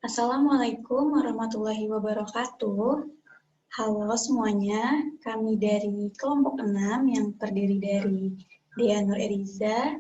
Assalamualaikum warahmatullahi wabarakatuh. Halo semuanya, kami dari kelompok 6 yang terdiri dari Dea Nur Eriza,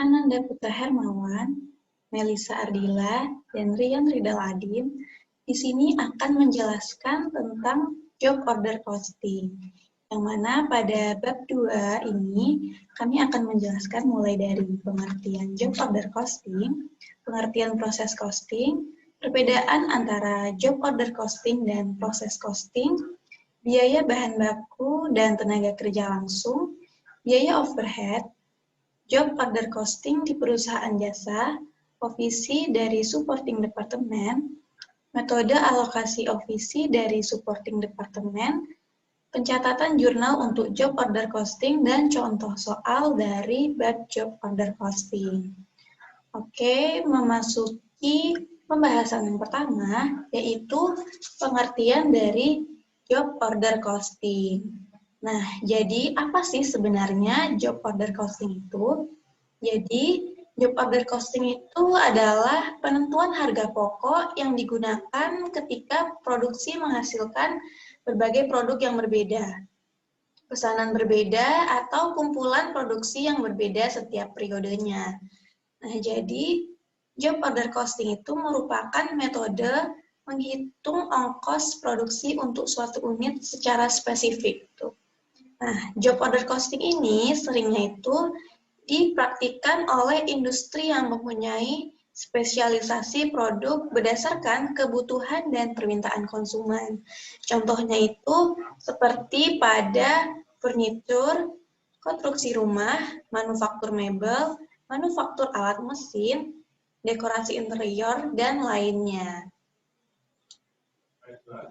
Ananda Putra Hermawan, Melisa Ardila, dan Rian Ridal Adin di sini akan menjelaskan tentang job order costing. Yang mana pada bab 2 ini kami akan menjelaskan mulai dari pengertian job order costing, pengertian proses costing, perbedaan antara job order costing dan proses costing, biaya bahan baku dan tenaga kerja langsung, biaya overhead, job order costing di perusahaan jasa, ofisi dari supporting department, metode alokasi ofisi dari supporting department, pencatatan jurnal untuk job order costing, dan contoh soal dari bab job order costing. Oke, memasuki pembahasan yang pertama, yaitu pengertian dari job order costing. Nah, jadi apa sih sebenarnya job order costing itu? Jadi, job order costing itu adalah penentuan harga pokok yang digunakan ketika produksi menghasilkan berbagai produk yang berbeda, pesanan berbeda, atau kumpulan produksi yang berbeda setiap periodenya. Nah, jadi job order costing itu merupakan metode menghitung ongkos produksi untuk suatu unit secara spesifik. Nah, job order costing ini seringnya itu dipraktikkan oleh industri yang mempunyai spesialisasi produk berdasarkan kebutuhan dan permintaan konsumen. Contohnya itu seperti pada furnitur, konstruksi rumah, manufaktur mebel, manufaktur alat mesin, dekorasi interior, dan lainnya.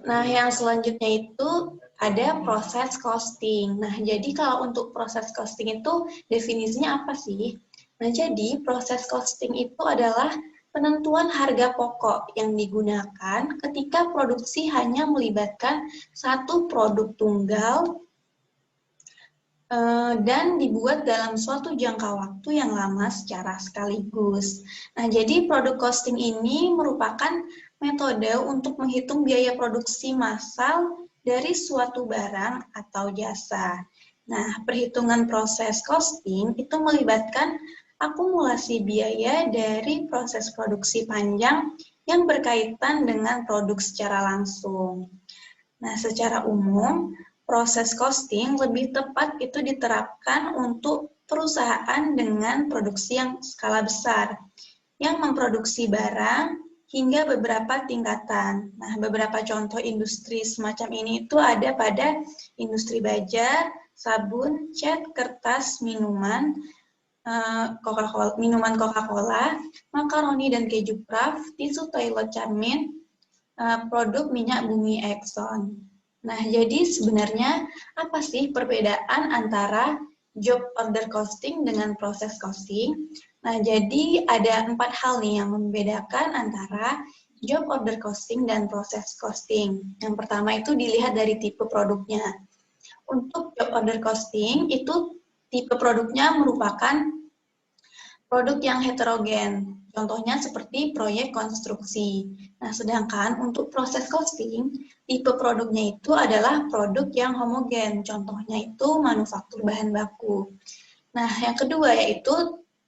Nah, yang selanjutnya itu ada proses costing. Nah, jadi kalau untuk proses costing itu definisinya apa sih? Nah, jadi proses costing itu adalah penentuan harga pokok yang digunakan ketika produksi hanya melibatkan satu produk tunggal dan dibuat dalam suatu jangka waktu yang lama secara sekaligus. Nah, jadi produk costing ini merupakan metode untuk menghitung biaya produksi massal dari suatu barang atau jasa. Nah, perhitungan proses costing itu melibatkan akumulasi biaya dari proses produksi panjang yang berkaitan dengan produk secara langsung. Nah, secara umum, proses costing lebih tepat itu diterapkan untuk perusahaan dengan produksi yang skala besar, yang memproduksi barang hingga beberapa tingkatan. Nah, beberapa contoh industri semacam ini itu ada pada industri baja, sabun, cat, kertas, minuman, minuman Coca-Cola, makaroni dan keju Kraft, tisu toilet Charmin, produk minyak bumi Exxon. Nah, jadi sebenarnya apa sih perbedaan antara job order costing dengan proses costing? Nah, jadi ada 4 hal nih yang membedakan antara job order costing dan proses costing. Yang pertama itu dilihat dari tipe produknya. Untuk job order costing itu tipe produknya merupakan produk yang heterogen. Contohnya seperti proyek konstruksi. Nah, sedangkan untuk proses costing, tipe produknya itu adalah produk yang homogen. Contohnya itu manufaktur bahan baku. Nah, yang kedua yaitu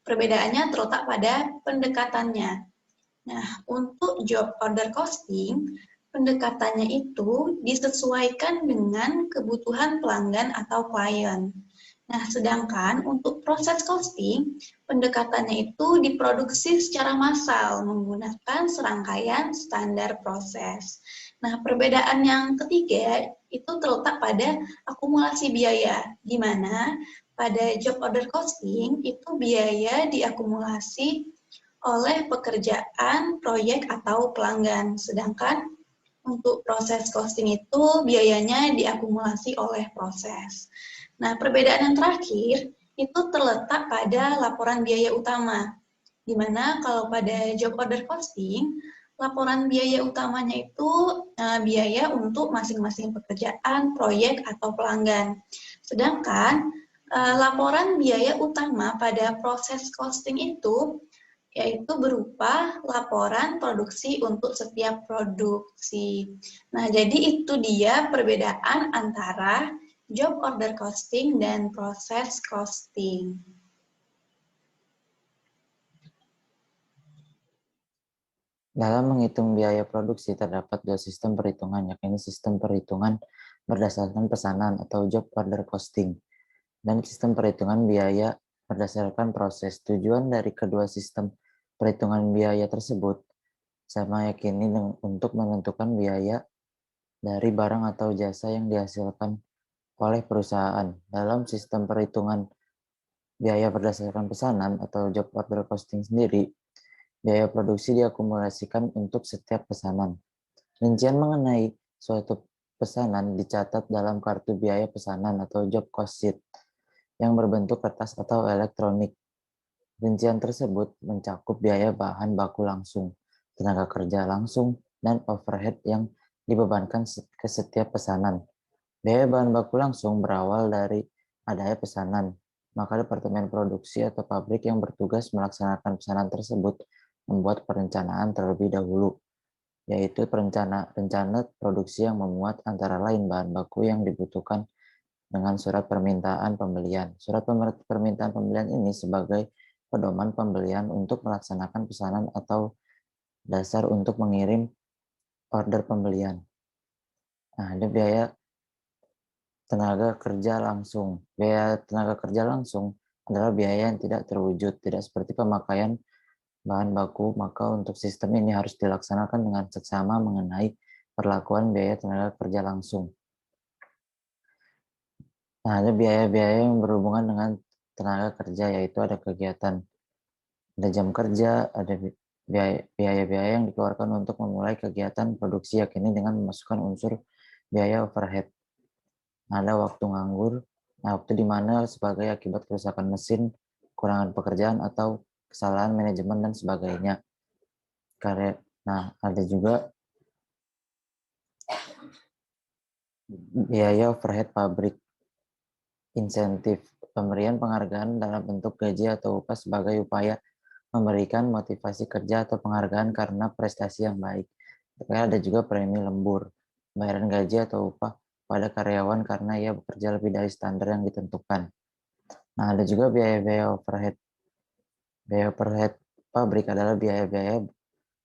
perbedaannya terletak pada pendekatannya. Nah, untuk job order costing, pendekatannya itu disesuaikan dengan kebutuhan pelanggan atau klien. Nah, sedangkan untuk proses costing, pendekatannya itu diproduksi secara massal menggunakan serangkaian standar proses. Nah, perbedaan yang ketiga itu terletak pada akumulasi biaya, di mana pada job order costing itu biaya diakumulasi oleh pekerjaan, proyek, atau pelanggan. Sedangkan untuk proses costing itu biayanya diakumulasi oleh proses. Nah, perbedaan yang terakhir itu terletak pada laporan biaya utama, di mana kalau pada job order costing, laporan biaya utamanya itu biaya untuk masing-masing pekerjaan, proyek, atau pelanggan. Sedangkan laporan biaya utama pada proses costing itu yaitu berupa laporan produksi untuk setiap produksi. Nah, jadi itu dia perbedaan antara job order costing dan proses costing. Dalam menghitung biaya produksi terdapat dua sistem perhitungan, yakni sistem perhitungan berdasarkan pesanan atau job order costing, dan sistem perhitungan biaya berdasarkan proses. Tujuan dari kedua sistem perhitungan biaya tersebut sama yakni untuk menentukan biaya dari barang atau jasa yang dihasilkan oleh perusahaan. Dalam sistem perhitungan biaya berdasarkan pesanan atau job order costing sendiri, biaya produksi diakumulasikan untuk setiap pesanan. Rincian mengenai suatu pesanan dicatat dalam kartu biaya pesanan atau job cost sheet yang berbentuk kertas atau elektronik. Rincian tersebut mencakup biaya bahan baku langsung, tenaga kerja langsung, dan overhead yang dibebankan ke setiap pesanan. Biaya bahan baku langsung berawal dari adanya pesanan, maka departemen produksi atau pabrik yang bertugas melaksanakan pesanan tersebut membuat perencanaan terlebih dahulu, yaitu rencana produksi yang memuat antara lain bahan baku yang dibutuhkan dengan surat permintaan pembelian. Surat permintaan pembelian ini sebagai pedoman pembelian untuk melaksanakan pesanan atau dasar untuk mengirim order pembelian. Nah, ada biaya tenaga kerja langsung. Biaya tenaga kerja langsung adalah biaya yang tidak terwujud, tidak seperti pemakaian bahan baku, maka untuk sistem ini harus dilaksanakan dengan seksama mengenai perlakuan biaya tenaga kerja langsung. Nah, ada biaya-biaya yang berhubungan dengan tenaga kerja, yaitu ada kegiatan, ada jam kerja, ada biaya-biaya yang dikeluarkan untuk memulai kegiatan produksi, yakni dengan memasukkan unsur biaya overhead. Ada waktu nganggur, nah waktu di mana sebagai akibat kerusakan mesin, kurangan pekerjaan, atau kesalahan manajemen dan sebagainya. Nah, ada juga biaya overhead pabrik, insentif, pemberian penghargaan dalam bentuk gaji atau upah sebagai upaya memberikan motivasi kerja atau penghargaan karena prestasi yang baik. Ada juga premi lembur, bayaran gaji atau upah pada karyawan karena ia bekerja lebih dari standar yang ditentukan. Nah, ada juga biaya-biaya overhead. Biaya overhead pabrik adalah biaya-biaya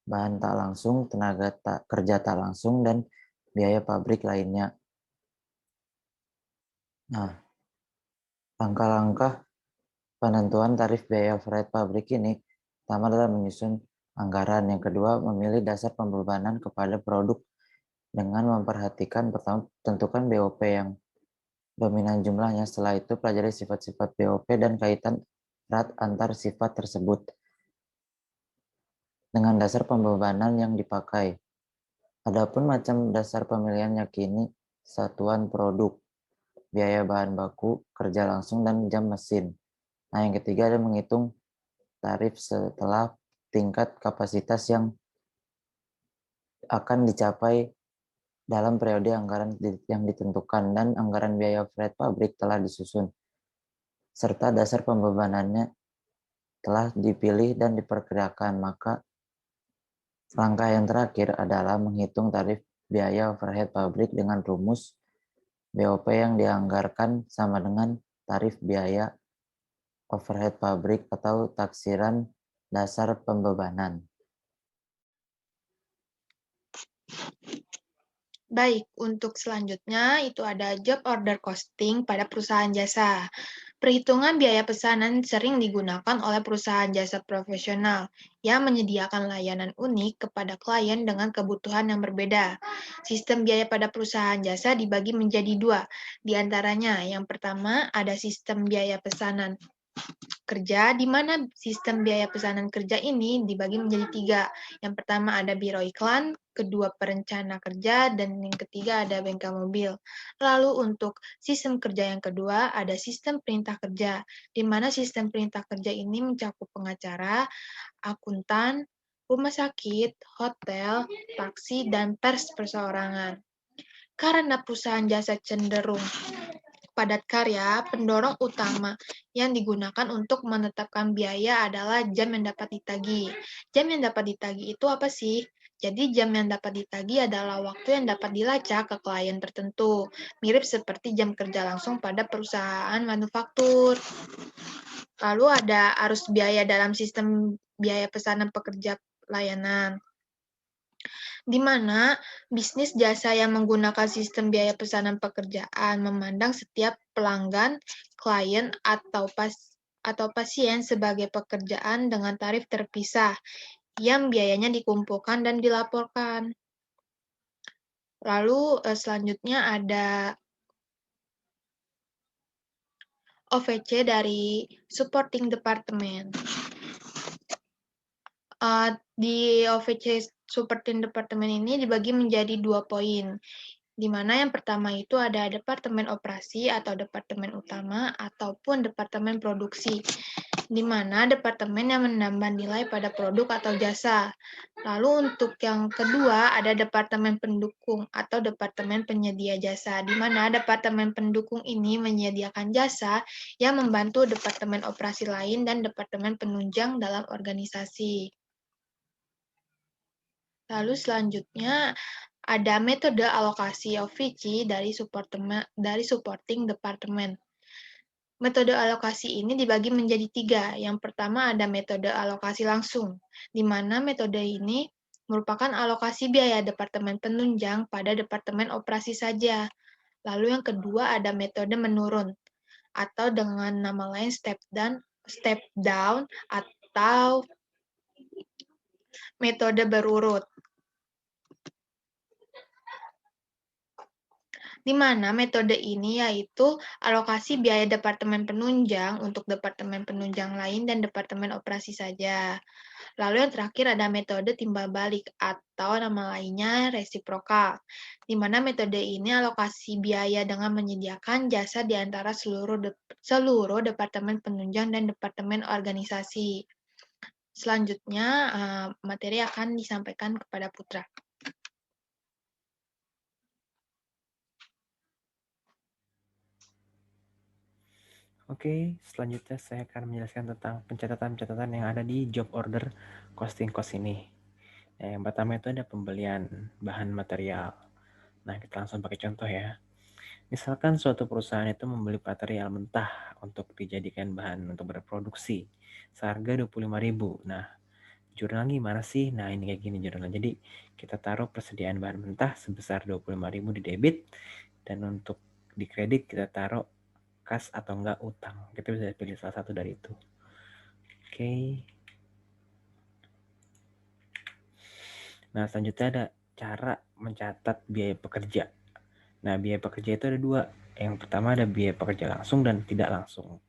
bahan tak langsung, tenaga kerja tak langsung, dan biaya pabrik lainnya. Nah, langkah-langkah penentuan tarif biaya overhead pabrik ini pertama adalah menyusun anggaran. Yang kedua, memilih dasar pembebanan kepada produk dengan memperhatikan pertama tentukan BOP yang dominan jumlahnya. Setelah itu, pelajari sifat-sifat BOP dan kaitan erat antar sifat tersebut dengan dasar pembebanan yang dipakai. Adapun macam dasar pemilihan yakini satuan produk, biaya bahan baku, kerja langsung, dan jam mesin. Nah, yang ketiga ada menghitung tarif setelah tingkat kapasitas yang akan dicapai dalam periode anggaran yang ditentukan, dan anggaran biaya overhead pabrik telah disusun, serta dasar pembebanannya telah dipilih dan diperkirakan. Maka langkah yang terakhir adalah menghitung tarif biaya overhead pabrik dengan rumus BOP yang dianggarkan sama dengan tarif biaya overhead pabrik atau taksiran dasar pembebanan. Baik, untuk selanjutnya itu ada job order costing pada perusahaan jasa. Perhitungan biaya pesanan sering digunakan oleh perusahaan jasa profesional yang menyediakan layanan unik kepada klien dengan kebutuhan yang berbeda. Sistem biaya pada perusahaan jasa dibagi menjadi dua. Di antaranya, yang pertama ada sistem biaya pesanan kerja, di mana sistem biaya pesanan kerja ini dibagi menjadi tiga. Yang pertama ada biro iklan, kedua perencana kerja, dan yang ketiga ada bengkel mobil. Lalu untuk sistem kerja yang kedua ada sistem perintah kerja, di mana sistem perintah kerja ini mencakup pengacara, akuntan, rumah sakit, hotel, taksi, dan pers perseorangan. Karena perusahaan jasa cenderung padat karya, pendorong utama yang digunakan untuk menetapkan biaya adalah jam yang dapat ditagih. Jam yang dapat ditagih itu apa sih? Jadi jam yang dapat ditagih adalah waktu yang dapat dilacak ke klien tertentu, mirip seperti jam kerja langsung pada perusahaan manufaktur. Lalu ada arus biaya dalam sistem biaya pesanan pekerja layanan, di mana bisnis jasa yang menggunakan sistem biaya pesanan pekerjaan memandang setiap pelanggan, klien, atau pasien sebagai pekerjaan dengan tarif terpisah yang biayanya dikumpulkan dan dilaporkan. Lalu selanjutnya ada OVC dari Supporting Department. Di OVC Supporting Department ini dibagi menjadi 2 poin, di mana yang pertama itu ada Departemen Operasi atau Departemen Utama ataupun Departemen Produksi, di mana departemen yang menambah nilai pada produk atau jasa. Lalu untuk yang kedua ada Departemen Pendukung atau Departemen Penyedia Jasa, di mana Departemen Pendukung ini menyediakan jasa yang membantu Departemen Operasi lain dan Departemen Penunjang dalam organisasi. Lalu selanjutnya ada metode alokasi OVC dari Supporting Department. Metode alokasi ini dibagi menjadi 3. Yang pertama ada metode alokasi langsung, di mana metode ini merupakan alokasi biaya Departemen Penunjang pada Departemen Operasi saja. Lalu yang kedua ada metode menurun, atau dengan nama lain step down atau metode berurut. Di mana metode ini yaitu alokasi biaya Departemen Penunjang untuk Departemen Penunjang lain dan Departemen Operasi saja. Lalu yang terakhir ada metode timbal balik atau nama lainnya resiprokal, di mana metode ini alokasi biaya dengan menyediakan jasa di antara seluruh Departemen Penunjang dan Departemen Organisasi. Selanjutnya, materi akan disampaikan kepada Putra. Oke, selanjutnya saya akan menjelaskan tentang pencatatan-pencatatan yang ada di job order costing cost ini. Nah, yang pertama itu ada pembelian bahan material. Nah, kita langsung pakai contoh ya. Misalkan suatu perusahaan itu membeli material mentah untuk dijadikan bahan untuk berproduksi seharga 25.000. Nah, jurnal gimana sih? Nah, ini kayak gini jurnal. Jadi, kita taruh persediaan bahan mentah sebesar 25.000 di debit, dan untuk di kredit kita taruh kas atau enggak utang. Kita bisa pilih salah satu dari itu. Oke. Nah, selanjutnya ada cara mencatat biaya pekerja. Nah, biaya pekerja itu ada 2. Yang pertama ada biaya pekerja langsung dan tidak langsung.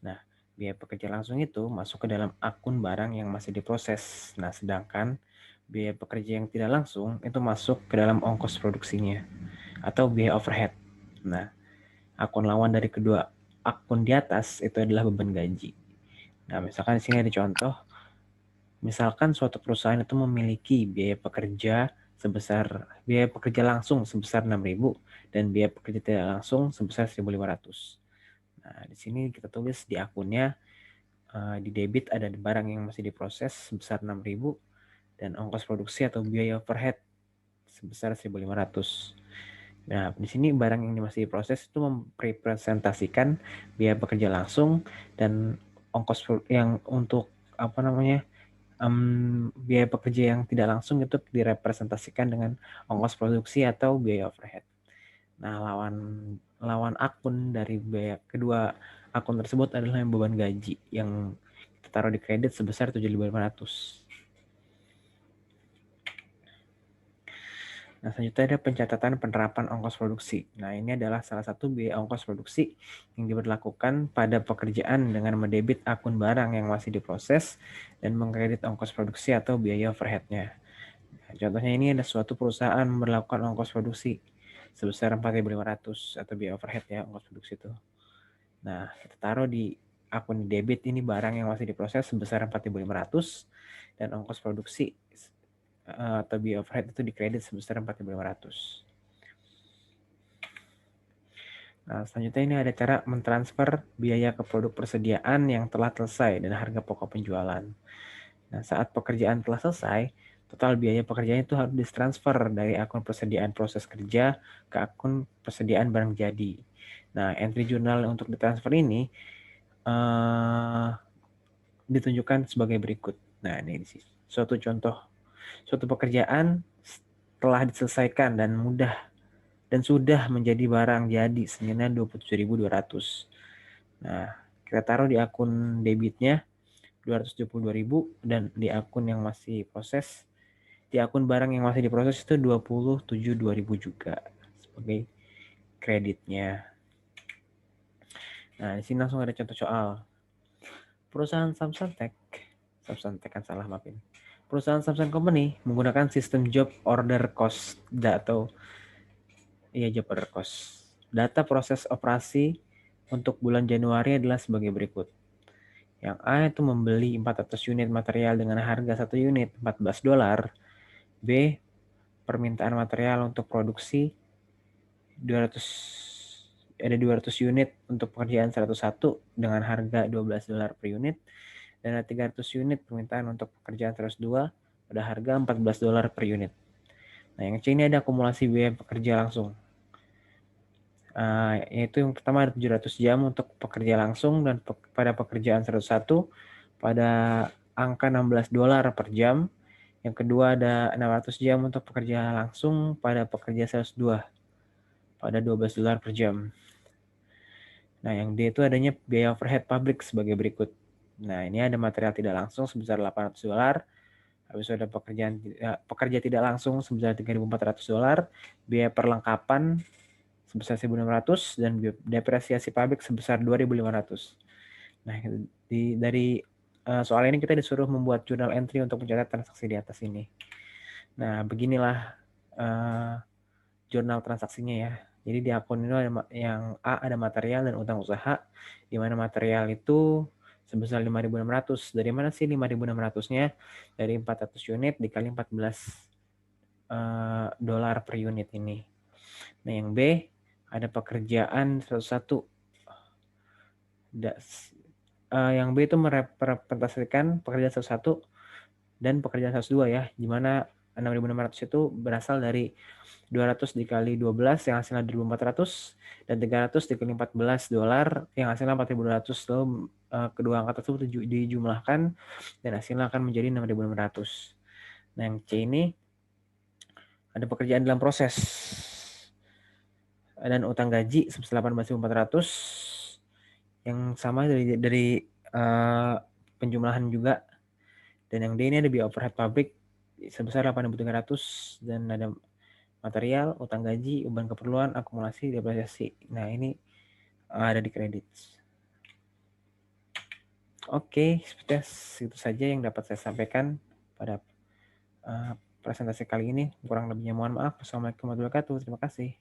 Nah, biaya pekerja langsung itu masuk ke dalam akun barang yang masih diproses. Nah, sedangkan biaya pekerja yang tidak langsung itu masuk ke dalam ongkos produksinya atau biaya overhead. Nah, akun lawan dari kedua akun di atas itu adalah beban gaji. Nah, misalkan di sini ada contoh. Misalkan suatu perusahaan itu memiliki biaya pekerja langsung sebesar 6.000 dan biaya pekerja tidak langsung sebesar 1.500. Nah, di sini kita tulis di akunnya, di debit ada barang yang masih diproses sebesar 6.000 dan ongkos produksi atau biaya overhead sebesar 1.500. Nah, di sini barang yang masih diproses itu merepresentasikan biaya pekerja langsung, dan ongkos yang untuk biaya pekerja yang tidak langsung itu direpresentasikan dengan ongkos produksi atau biaya overhead. Nah, lawan akun dari biaya kedua akun tersebut adalah yang beban gaji yang kita taruh di kredit sebesar 7.500. Nah, selanjutnya ada pencatatan penerapan ongkos produksi. Nah, ini adalah salah satu biaya ongkos produksi yang diberlakukan pada pekerjaan dengan mendebit akun barang yang masih diproses dan mengkredit ongkos produksi atau biaya overhead-nya. Nah, contohnya ini ada suatu perusahaan memperlakukan ongkos produksi sebesar 4.500 atau biaya overhead ya, ongkos produksi itu. Nah, kita taruh di akun debit ini barang yang masih diproses sebesar 4.500 dan ongkos produksi atau biaya overhead itu dikredit sebesar 4.500. Nah, selanjutnya ini ada cara mentransfer biaya ke produk persediaan yang telah selesai dan harga pokok penjualan. Nah, saat pekerjaan telah selesai, total biaya pekerjaan itu harus ditransfer dari akun persediaan proses kerja ke akun persediaan barang jadi. Nah, entry jurnal untuk ditransfer ini ditunjukkan sebagai berikut. Nah, ini suatu contoh. Suatu pekerjaan telah diselesaikan dan sudah menjadi barang jadi senilai 27.200. Nah, kita taruh di akun debitnya 272.000 dan di akun yang masih proses, di akun barang yang masih diproses itu 27.200 juga sebagai kreditnya. Nah, di sini langsung ada contoh soal. Perusahaan Samsontek kan salah, maafin. Perusahaan Samsung Company menggunakan sistem job order cost atau job order cost. Data proses operasi untuk bulan Januari adalah sebagai berikut. Yang A itu membeli 400 unit material dengan harga 1 unit $14. B, permintaan material untuk produksi 200 unit untuk pekerjaan 101 dengan harga $12 per unit. Dan ada 300 unit permintaan untuk pekerjaan 102 pada harga $14 per unit. Nah, yang C ini ada akumulasi biaya pekerja langsung. Yaitu yang pertama ada 700 jam untuk pekerja langsung dan pada pekerjaan 101 pada angka $16 per jam. Yang kedua ada 600 jam untuk pekerja langsung pada pekerja 102 pada $12 per jam. Nah, yang D itu adanya biaya overhead pabrik sebagai berikut. Nah, ini ada material tidak langsung sebesar $800, habis itu ada pekerja tidak langsung sebesar $3.400, biaya perlengkapan sebesar $1.600 dan depresiasi pabrik sebesar $2.500. Nah, dari soal ini kita disuruh membuat jurnal entry untuk mencatat transaksi di atas ini. Nah, beginilah jurnal transaksinya ya. Jadi di akun ini ada yang A ada material dan utang usaha, di mana material itu sebesar $5.600. Dari mana sih $5.600-nya? Dari 400 unit dikali $14 per unit ini. Nah, yang B ada pekerjaan 101. Yang B itu merepresentasikan pekerjaan 101 dan pekerjaan 102 ya, di mana 6.600 itu berasal dari 200 dikali 12 yang hasilnya 2.400 dan 300 dikali $14 yang hasilnya 4.200. Lalu kedua angka tersebut dijumlahkan dan hasilnya akan menjadi 6.600. Nah, yang C ini ada pekerjaan dalam proses dan utang gaji sebesar 18.400 yang sama dari penjumlahan juga. Dan yang D ini ada biaya overhead pabrik sebesar 8.300 dan ada material, utang gaji, beban keperluan, akumulasi, depresiasi. Nah, ini ada di kredit. Oke, sepertinya itu saja yang dapat saya sampaikan pada presentasi kali ini. Kurang lebihnya mohon maaf. Wassalamualaikum warahmatullahi wabarakatuh. Terima kasih.